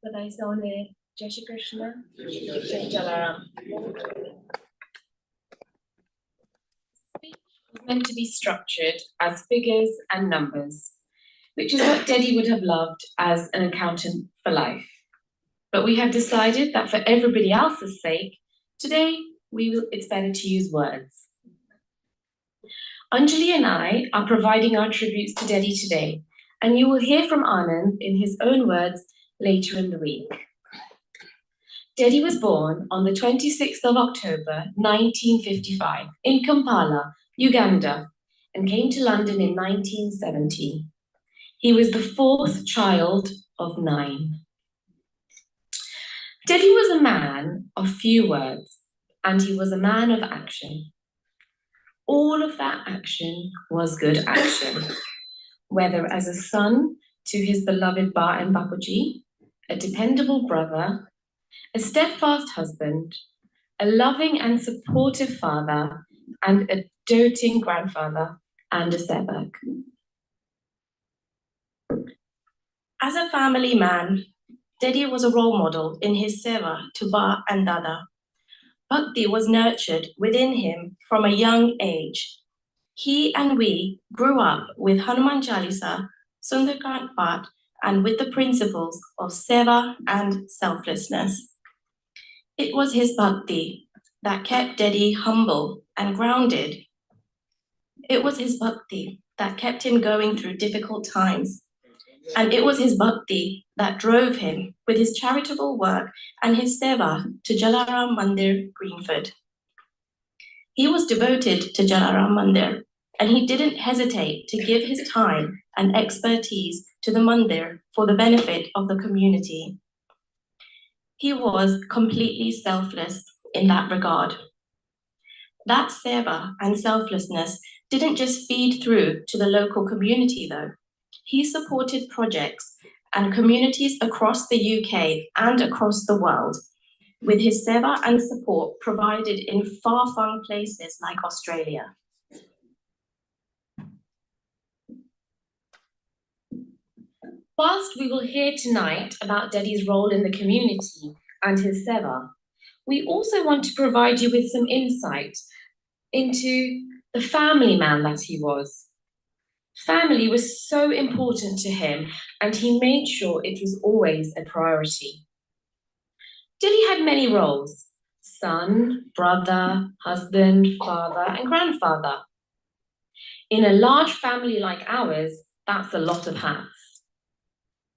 Badai Sone, Jai Shri Krishna, Jai Jalaram. Speech was meant to be structured as figures and numbers, which is what Dedi would have loved as an accountant for life. But we have decided that for everybody else's sake, today it's better to use words. Anjali and I are providing our tributes to Dedi today, and you will hear from Anand in his own words later in the week. Dedi was born on the 26th of October, 1955, in Kampala, Uganda, and came to London in 1970. He was the fourth child of 9. Dedi was a man of few words, and he was a man of action. All of that action was good action, whether as a son to his beloved Ba and Bapuji, a dependable brother, a steadfast husband, a loving and supportive father, and a doting grandfather and a sevak. As a family man, Dedi was a role model in his seva to Ba and Dada. Bhakti was nurtured within him from a young age. He and we grew up with Hanuman Chalisa, Sundarkand Path, and with the principles of seva and selflessness. It was his bhakti that kept Dedi humble and grounded. It was his bhakti that kept him going through difficult times. And it was his bhakti that drove him with his charitable work and his seva to Jalaram Mandir, Greenford. He was devoted to Jalaram Mandir, and he didn't hesitate to give his time and expertise to the mandir for the benefit of the community. He was completely selfless in that regard. That seva and selflessness didn't just feed through to the local community, though. He supported projects and communities across the UK and across the world with his seva and support provided in far-flung places like Australia. Whilst we will hear tonight about Dedi's role in the community and his seva, we also want to provide you with some insight into the family man that he was. Family was so important to him, and he made sure it was always a priority. Dedi had many roles: son, brother, husband, father, and grandfather. In a large family like ours, that's a lot of hats.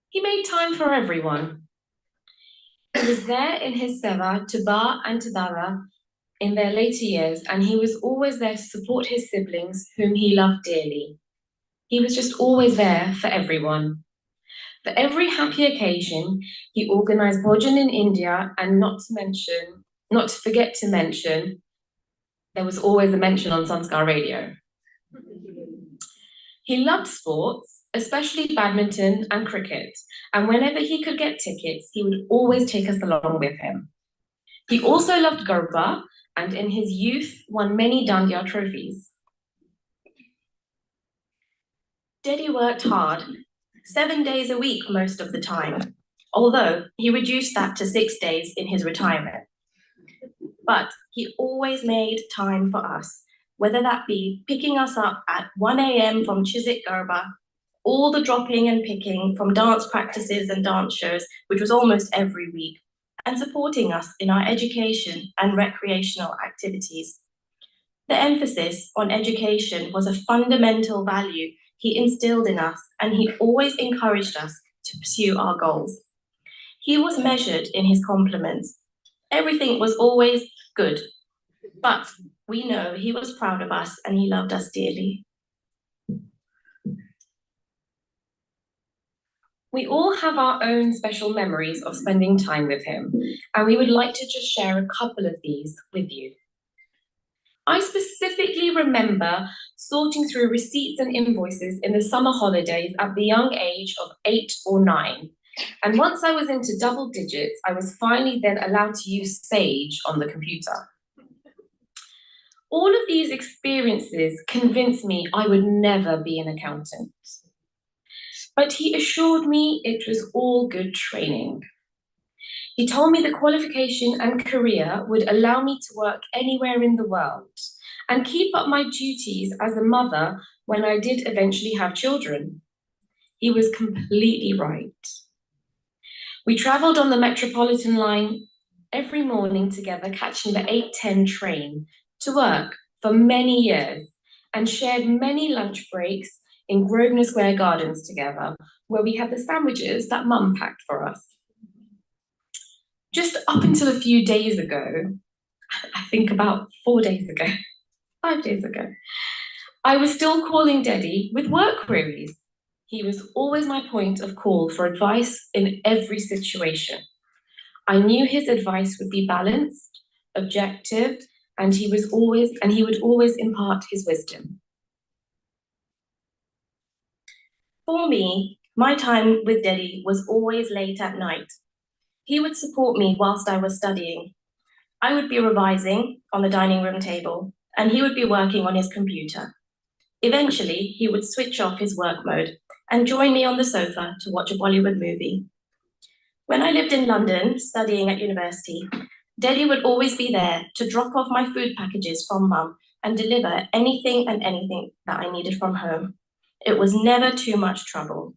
He made time for everyone. He was there in his seva to Ba and to Dada in their later years, and he was always there to support his siblings, whom he loved dearly. He was just always there for everyone. For every happy occasion, he organized bhojan in India, and not to forget to mention, there was always a mention on Sanskar radio. He loved sports, especially badminton and cricket, and whenever he could get tickets, he would always take us along with him. He also loved Garba, and in his youth won many Dandiya trophies. Dedi worked hard, 7 days a week most of the time, although he reduced that to 6 days in his retirement. But he always made time for us, whether that be picking us up at 1 a.m. from Chiswick Garba, all the dropping and picking from dance practices and dance shows, which was almost every week, and supporting us in our education and recreational activities. The emphasis on education was a fundamental value he instilled in us, and he always encouraged us to pursue our goals. He was measured in his compliments. Everything was always good, but we know he was proud of us and he loved us dearly. We all have our own special memories of spending time with him, and we would like to just share a couple of these with you. I specifically remember sorting through receipts and invoices in the summer holidays at the young age of 8 or 9. And once I was into double digits, I was finally then allowed to use Sage on the computer. All of these experiences convinced me I would never be an accountant. But he assured me it was all good training. He told me the qualification and career would allow me to work anywhere in the world and keep up my duties as a mother when I did eventually have children. He was completely right. We travelled on the Metropolitan line every morning together, catching the 8:10 train to work for many years, and shared many lunch breaks in Grosvenor Square Gardens together, where we had the sandwiches that Mum packed for us. Just up until a few days ago, I think about 4 days ago, 5 days ago, I was still calling Daddy with work queries. He was always my point of call for advice in every situation. I knew his advice would be balanced, objective, and he would always impart his wisdom. For me, my time with Daddy was always late at night. He would support me whilst I was studying. I would be revising on the dining room table, and he would be working on his computer. Eventually, he would switch off his work mode and join me on the sofa to watch a Bollywood movie. When I lived in London, studying at university, Daddy would always be there to drop off my food packages from Mum and deliver anything and anything that I needed from home. It was never too much trouble.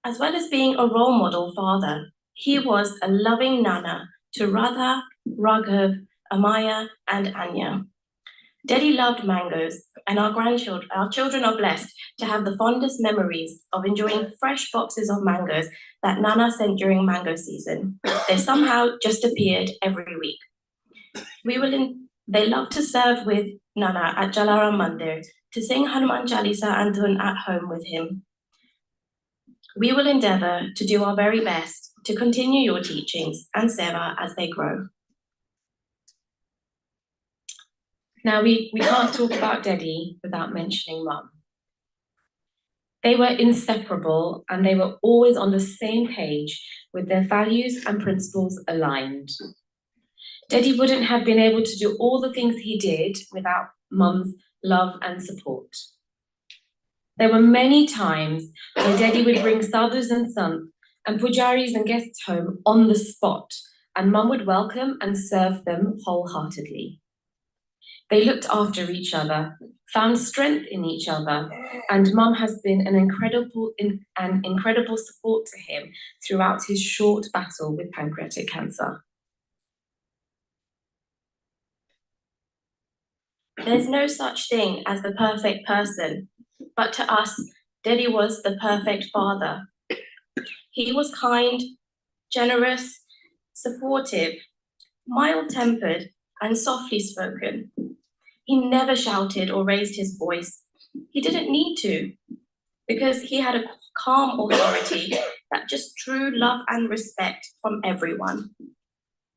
As well as being a role model father, he was a loving nana to Radha, Raghav, Amaya, and Anya. Daddy loved mangoes, and our children are blessed to have the fondest memories of enjoying fresh boxes of mangoes that Nana sent during mango season. They somehow just appeared every week. They love to serve with Nana at Jalaram Mandir, to sing Hanuman Chalisa and Dhun at home with him. We will endeavour to do our very best to continue your teachings and seva as they grow. Now, we can't talk about Daddy without mentioning Mum. They were inseparable, and they were always on the same page with their values and principles aligned. Daddy wouldn't have been able to do all the things he did without Mum's love and support. There were many times when Daddy would bring sadhus and sants and pujaris and guests home on the spot, and Mum would welcome and serve them wholeheartedly. They looked after each other, found strength in each other, and Mum has been an incredible support to him throughout his short battle with pancreatic cancer. There's no such thing as the perfect person, but to us, Daddy was the perfect father. He was kind, generous, supportive, mild-tempered, and softly spoken. He never shouted or raised his voice. He didn't need to, because he had a calm authority that just drew love and respect from everyone.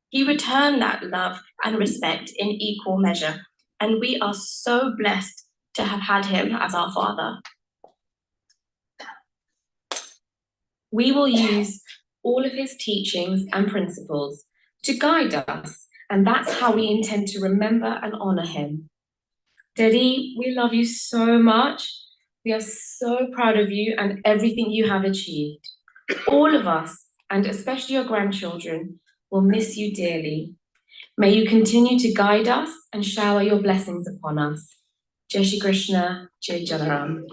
He returned that love and respect in equal measure, and we are so blessed to have had him as our father. We will use all of his teachings and principles to guide us, and that's how we intend to remember and honor him. Daddy, we love you so much. We are so proud of you and everything you have achieved. All of us, and especially your grandchildren, will miss you dearly. May you continue to guide us and shower your blessings upon us. Jai Shri Krishna, Jai Jalaram.